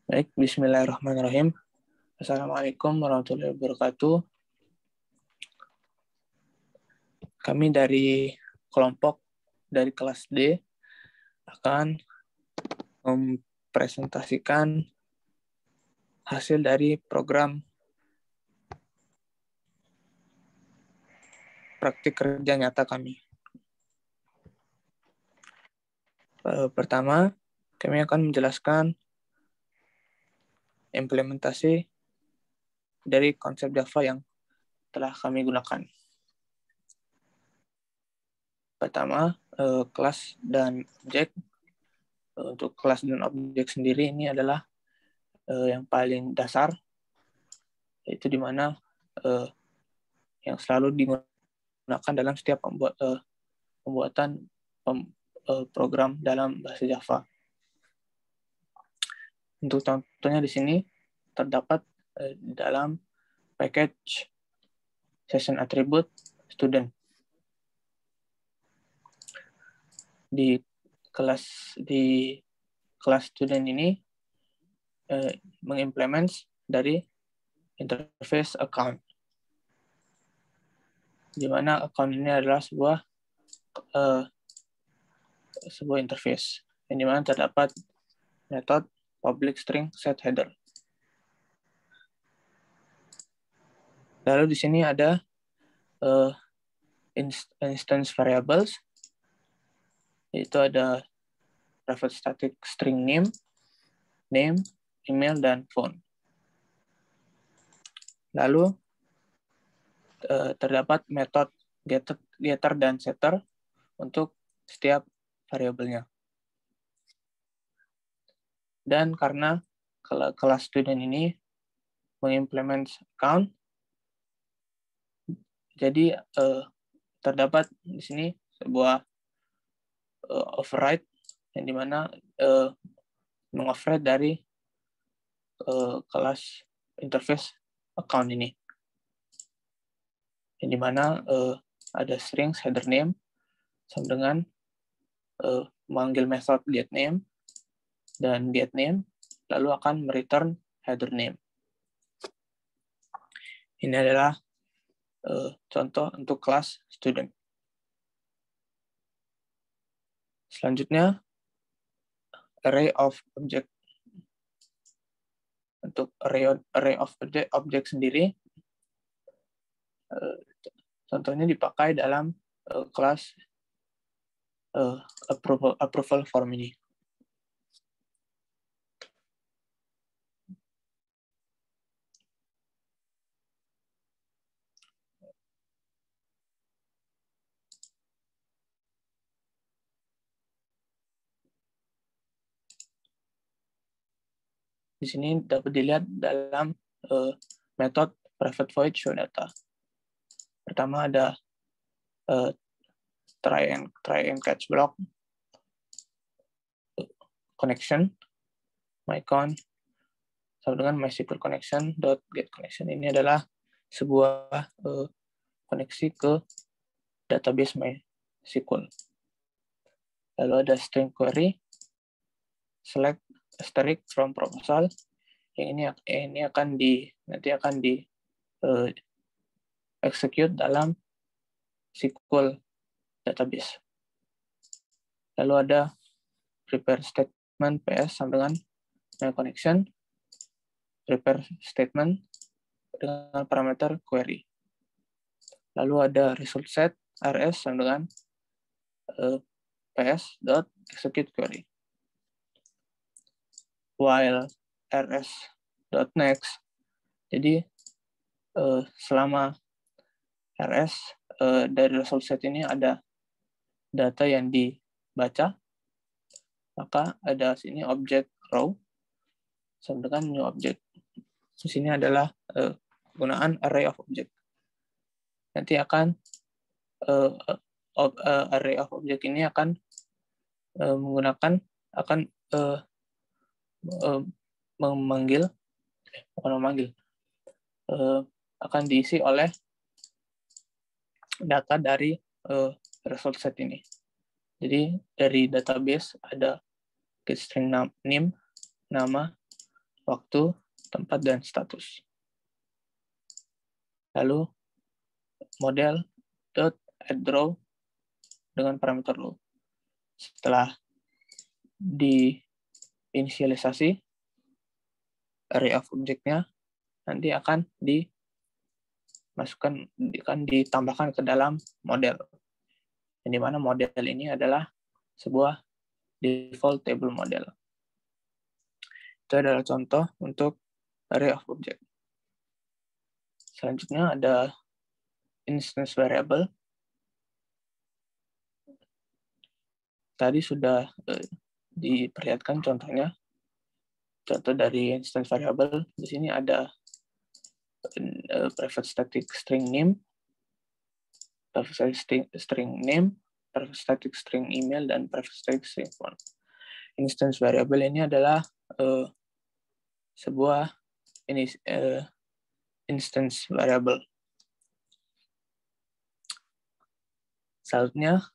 Baik, bismillahirrahmanirrahim. Assalamualaikum warahmatullahi wabarakatuh. Kami dari kelompok dari kelas D akan mempresentasikan hasil dari program praktik kerja nyata kami. Pertama, kami akan menjelaskan implementasi dari konsep Java yang telah kami gunakan. Pertama, kelas dan objek. Untuk kelas dan objek sendiri ini adalah yang paling dasar, yaitu di mana yang selalu digunakan dalam setiap pembuatan program dalam bahasa Java. Untuk contohnya di sini terdapat dalam package session attribute student. Di kelas student ini mengimplement dari interface account, di mana account ini adalah sebuah interface yang dimana terdapat metode public string set header. Lalu di sini ada instance variables, yaitu ada private static string name, email, dan phone. Lalu terdapat metode getter dan setter untuk setiap variabelnya. Dan karena kelas student ini mengimplement account, jadi terdapat di sini sebuah override yang dimana mengoverride dari kelas interface account ini, yang dimana ada strings header name sama dengan memanggil method getName dan getName, lalu akan mereturn header name. Ini adalah contoh untuk kelas student. Selanjutnya, array of object. Untuk array of object sendiri, contohnya dipakai dalam kelas approval form ini. Di sini dapat dilihat dalam metode private void show data. Pertama ada try and catch block, connection, mycon, sama dengan MySQL connection .get connection. Ini adalah sebuah koneksi ke database MySQL. Lalu ada string query, select asterisk from proposal, yang ini nanti akan di execute dalam SQL database. Lalu ada prepare statement PS sama dengan my connection, prepare statement dengan parameter query. Lalu ada result set rs sama dengan ps.execute query. While rs.next, jadi selama rs dari result set ini ada data yang dibaca, maka ada sini object row sama dengan new object. Di sini adalah penggunaan array of object. Nanti akan array of object ini akan akan diisi oleh data dari result set ini. Jadi dari database ada get string name, nama, waktu, tempat, dan status. Lalu model dot add row dengan parameter row. Setelah diinisialisasi array of object-nya, nanti akan ditambahkan ke dalam model. Yang dimana model ini adalah sebuah default table model. Itu adalah contoh untuk array of object. Selanjutnya ada instance variable. Tadi sudah diperlihatkan contohnya. Contoh dari instance variable, di sini ada private static string name, private static string name, private static string email, dan private static string phone. Instance variable ini adalah sebuah instance variable. Selanjutnya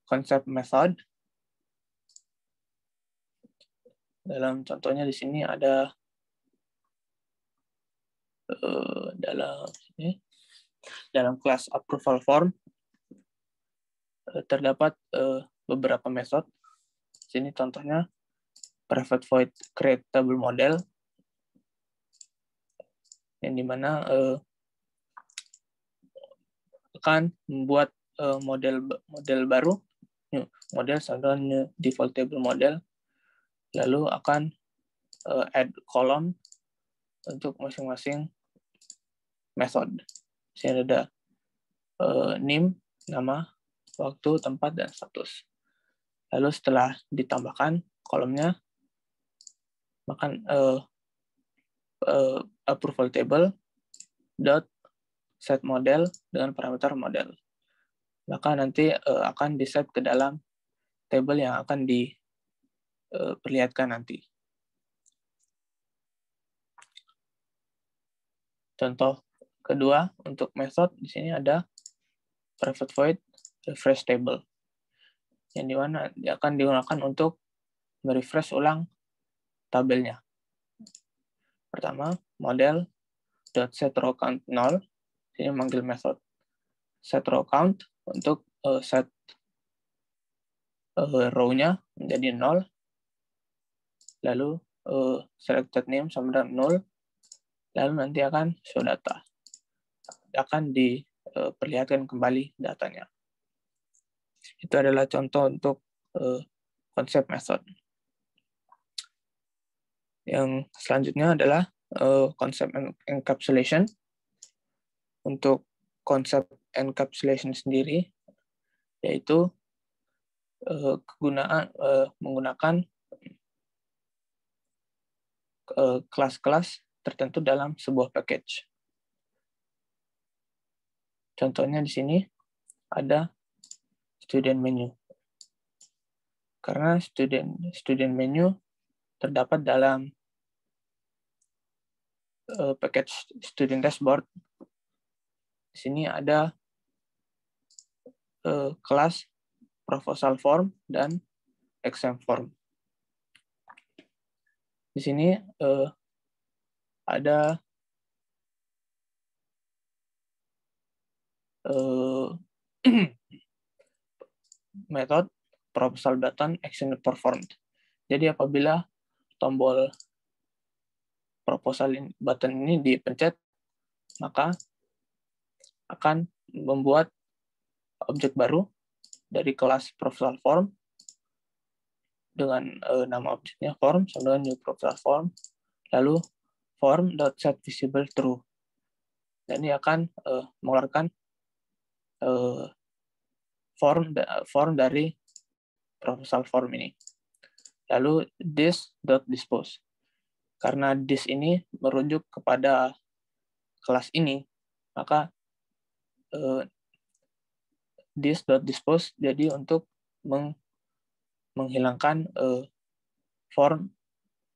konsep method. Dalam contohnya di sini ada dalam kelas approval form terdapat beberapa method. Di sini contohnya private void create table model, yang dimana akan membuat model baru, model sama new default table model, lalu akan add column untuk masing-masing method. Di sini ada name, nama, waktu, tempat, dan status. Lalu setelah ditambahkan kolomnya, maka approval table dot set model dengan parameter model. Maka nanti akan di-set ke dalam table yang akan diperlihatkan nanti. Contoh kedua untuk method di sini ada private void refresh table, yang dimana akan digunakan untuk merefresh ulang tabelnya. Pertama, model dot set row count 0, ini manggil method set row count untuk set row-nya menjadi 0, lalu selected name sama dengan 0, lalu nanti akan show data, akan diperlihatkan kembali datanya. Itu adalah contoh untuk konsep method. Yang selanjutnya adalah konsep encapsulation. Untuk konsep encapsulation sendiri, yaitu menggunakan kelas-kelas tertentu dalam sebuah package. Contohnya di sini ada student menu. Karena student menu terdapat dalam package student dashboard. Di sini ada kelas proposal form dan exam form. Di sini ada metode proposal button action performed. Jadi apabila tombol proposal button ini dipencet, maka akan membuat objek baru dari kelas proposal form dengan nama objeknya form sama dengan new proposal form, lalu form.setVisible true. Dan ini akan mengeluarkan form dari proposal form ini. Lalu this.dispose. Karena this ini merujuk kepada kelas ini, maka this.dispose jadi untuk menghilangkan form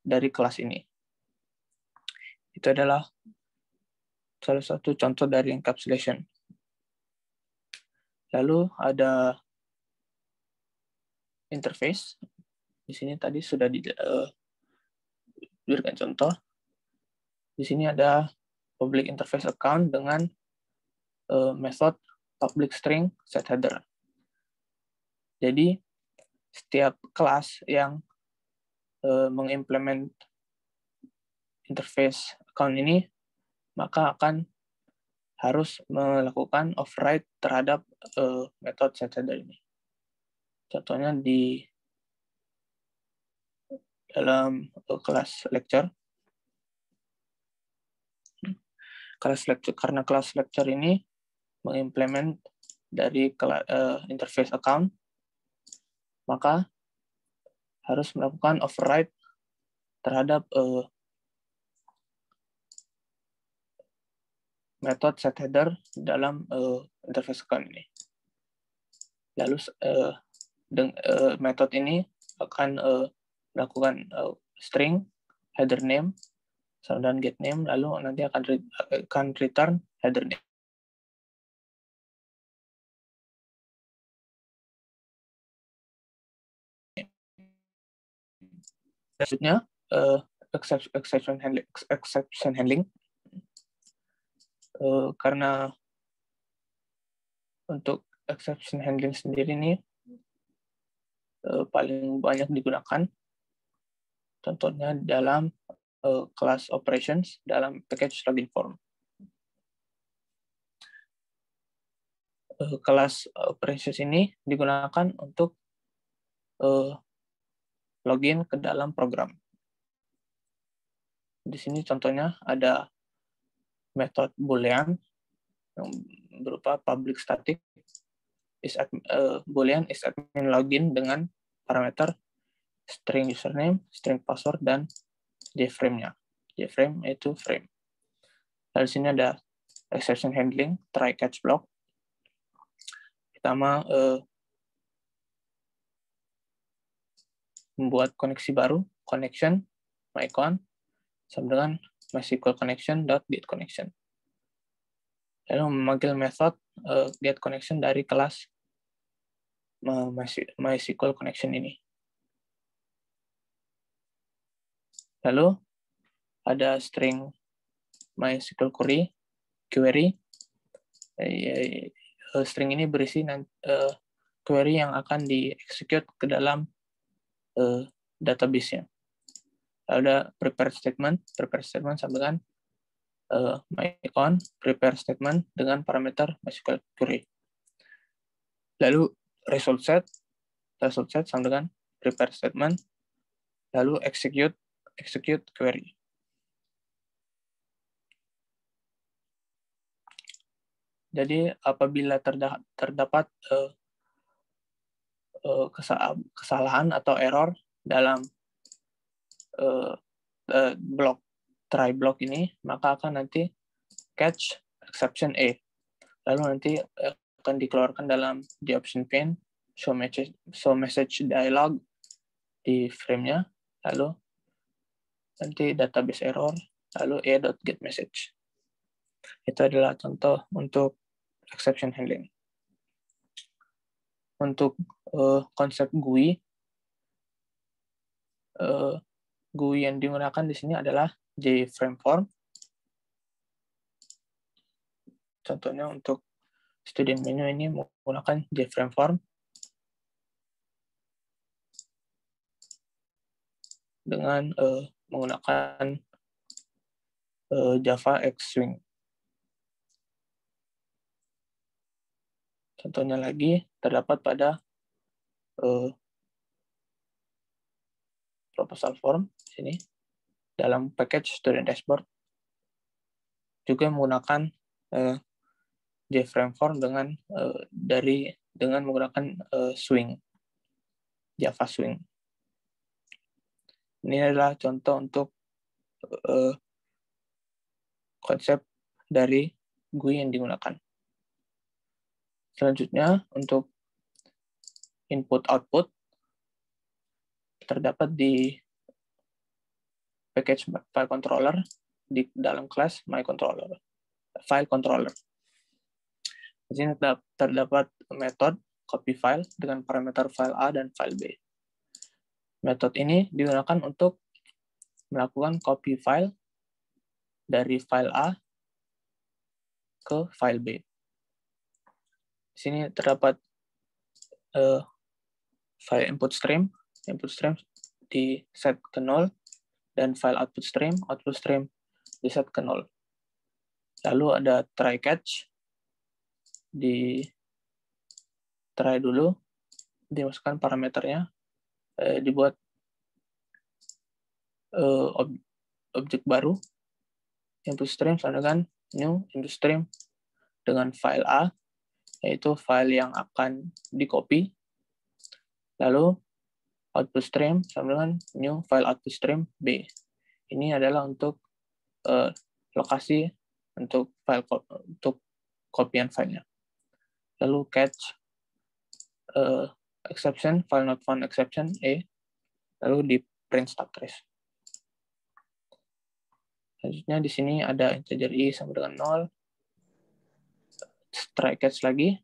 dari kelas ini. Itu adalah salah satu contoh dari encapsulation. Lalu ada interface. Di sini tadi sudah berikan contoh. Di sini ada public interface account dengan method public string set header. Jadi setiap kelas yang mengimplement interface account ini, maka akan harus melakukan override terhadap metode set header ini. Contohnya di dalam kelas lecture. Karena kelas lecture ini mengimplement dari interface account, maka harus melakukan override terhadap metode set header dalam interface account ini. Lalu metode ini akan melakukan string header name dan get name, lalu nanti akan return header name. Selanjutnya exception handling. Karena untuk exception handling sendiri ini paling banyak digunakan, contohnya dalam class operations dalam package login form. Class operations ini digunakan untuk login ke dalam program. Di sini contohnya ada metode boolean yang berupa public static boolean is admin login dengan parameter string username, string password, dan JFrame-nya. JFrame itu frame. Lalu sini ada exception handling, try catch block. Pertama, membuat koneksi baru, connection, mycon, sama dengan MySQL connection.get connection. Lalu memanggil method get connection dari kelas MySQL connection ini. Lalu ada string MySQL query. String ini berisi query yang akan di-execute ke dalam database-nya. Lalu ada prepare statement sama dengan mycon prepare statement dengan parameter MySQL query. Lalu result set sama dengan prepare statement, lalu execute query. Jadi apabila terdapat kesalahan atau error dalam try block ini, maka akan nanti catch exception A. Lalu nanti akan dikeluarkan dalam the option pane show message dialog di frame-nya, lalu nanti database error, lalu a.get message. Itu adalah contoh untuk exception handling. Untuk konsep GUI, GUI yang digunakan di sini adalah JFrameForm. Contohnya untuk student menu ini menggunakan JFrameForm dengan menggunakan Java X-Swing. Contohnya lagi terdapat pada proposal form sini dalam package student dashboard, juga menggunakan JFrameForm dengan menggunakan Swing, Java Swing. Ini adalah contoh untuk konsep dari GUI yang digunakan. Selanjutnya, untuk input-output terdapat di package file controller di dalam kelas myController, file controller. Di sini terdapat metode copy file dengan parameter file A dan file B. Metode ini digunakan untuk melakukan copy file dari file A ke file B. Di sini terdapat file input stream di set ke 0, dan file output stream di set ke 0. Lalu ada try catch, di try dulu, dimasukkan parameternya, dibuat objek baru, input stream sama dengan new input stream dengan file A, yaitu file yang akan di-copy. Lalu output stream sama dengan new file output stream B. Ini adalah untuk lokasi untuk kopian filenya. Lalu catch exception, file not found exception E, lalu di print stub trace. Selanjutnya di sini ada integer I sama dengan 0, try catch lagi,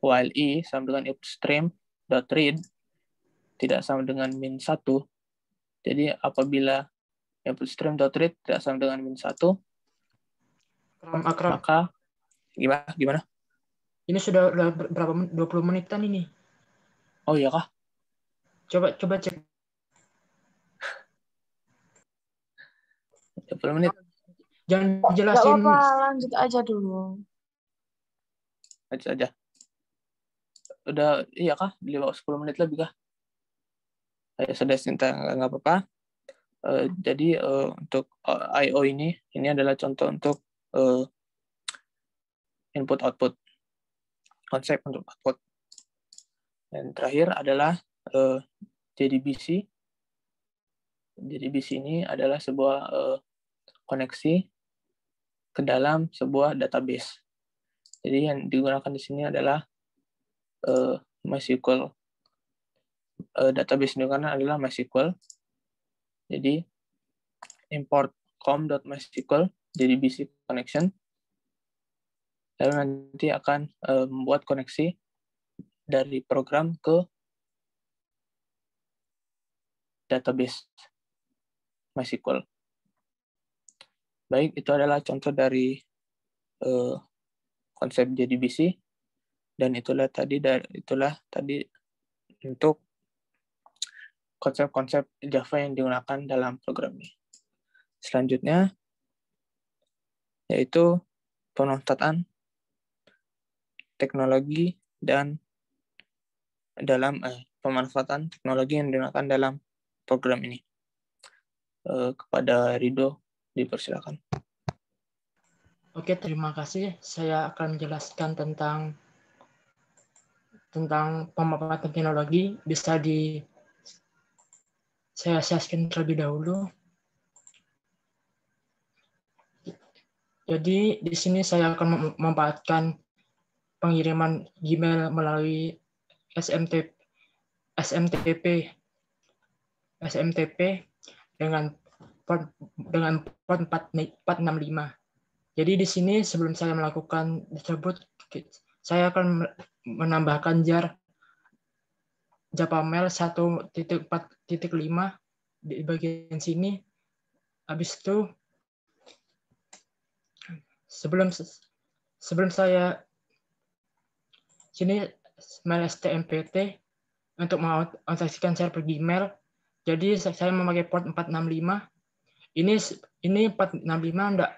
while I sama dengan input stream dot read tidak sama dengan min 1. Jadi apabila input stream dot read tidak sama dengan min 1, maka gimana? Ini sudah berapa 20 menitan ini. Oh iya kah? Coba cek. 20 menit. Jangan dijelasin. Gak apa-apa, lanjut aja dulu. Lanjut aja. Udah, iya kah? Di bawah 10 menit lebih kah? Ya sudah, Sinta, nggak apa-apa. Jadi untuk I/O ini adalah contoh untuk input-output. Konsep untuk output. Dan terakhir adalah JDBC. JDBC ini adalah sebuah koneksi ke dalam sebuah database. Jadi yang digunakan di sini adalah MySQL. Database yang digunakan adalah MySQL. Jadi import com.mysql JDBC connection. Lalu nanti akan membuat koneksi dari program ke database MySQL. Baik, itu adalah contoh dari konsep JDBC, dan itulah tadi untuk konsep-konsep Java yang digunakan dalam program ini. Selanjutnya yaitu pemanfaatan teknologi dan pemanfaatan teknologi yang digunakan dalam program ini. Kepada Rido, dipersilakan. Oke, terima kasih. Saya akan menjelaskan tentang pemanfaatan teknologi. Bisa saya share terlebih dahulu. Jadi di sini saya akan memanfaatkan pengiriman Gmail melalui SMTP dengan port 465. Jadi di sini sebelum saya melakukan tersebut, saya akan menambahkan jar Japamail 1.4.5 di bagian sini. Habis itu sebelum saya sini mail STMPT untuk mengautentikasikan server Gmail. Jadi saya memakai port 465. Ini 465 enggak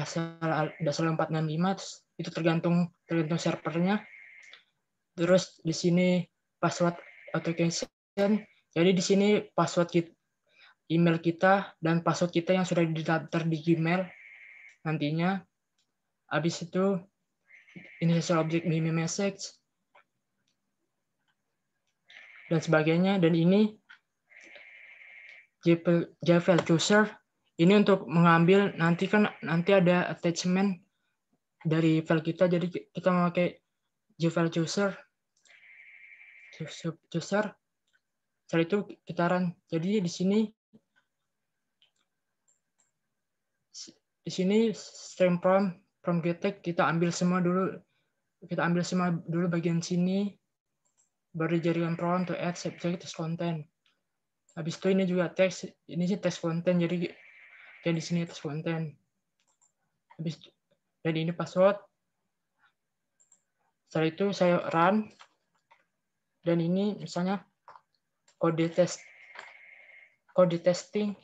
salah 465, itu tergantung servernya. Terus di sini password authentication. Jadi di sini password email kita dan password kita yang sudah didaftar di Gmail nantinya. Habis itu initial object message dan sebagainya. Dan ini Java Chooser. Ini untuk mengambil nanti ada attachment dari file kita, jadi kita memakai Java Chooser. Setelah itu kita run. Jadi di sini stream from getTag kita ambil semua dulu bagian sini, baru jaringan prompt to add subject content. Habis itu ini juga teks, ini sih teks konten, jadi di sini teks konten. Habis jadi ini password. Setelah itu saya run, dan ini misalnya kode testing.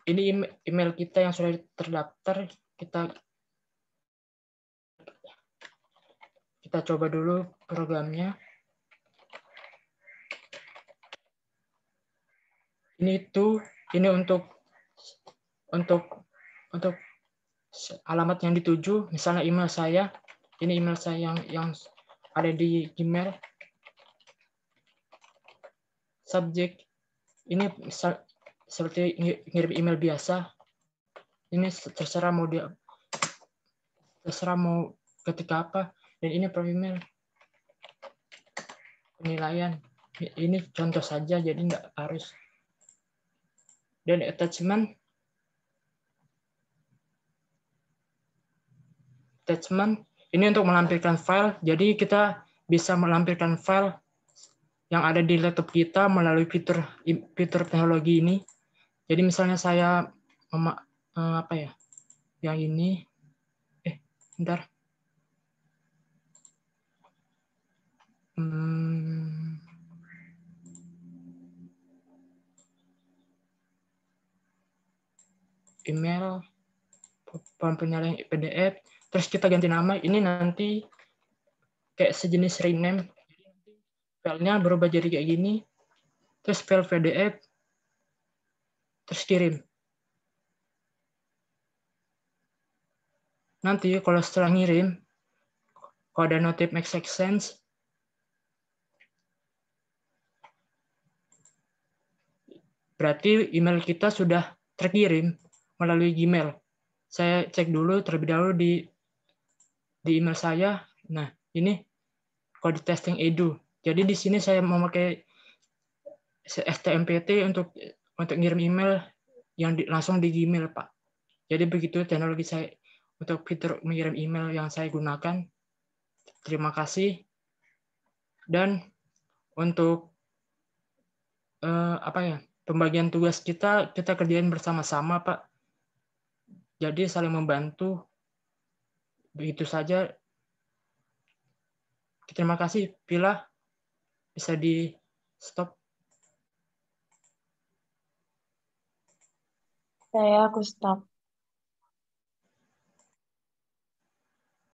Ini email kita yang sudah terdaftar. Kita coba dulu programnya. Ini untuk alamat yang dituju, misalnya email saya. Ini email saya yang ada di Gmail. Subjek ini seperti ngirim email biasa. Ini terserah mau ketika apa. Dan ini per email. Penilaian. Ini contoh saja, jadi nggak harus. Dan attachment ini untuk melampirkan file. Jadi kita bisa melampirkan file yang ada di laptop kita melalui fitur teknologi ini. Jadi misalnya saya yang ini, bentar. Email, penyaring PDF, terus kita ganti nama. Ini nanti kayak sejenis rename. Filenya berubah jadi kayak gini. Terus file PDF, terus kirim. Nanti kalau setelah ngirim, kalau ada notif make sense, berarti email kita sudah terkirim melalui Gmail. Saya cek dulu terlebih dahulu di email saya. Nah, ini kode testing edu. Jadi di sini saya memakai STMPT untuk ngirim email yang langsung di Gmail, Pak. Jadi begitu teknologi saya untuk fitur mengirim email yang saya gunakan. Terima kasih. Dan untuk pembagian tugas kita kerjain bersama-sama, Pak. Jadi saling membantu. Begitu saja. Terima kasih, Pila. Bisa di stop. Aku stop.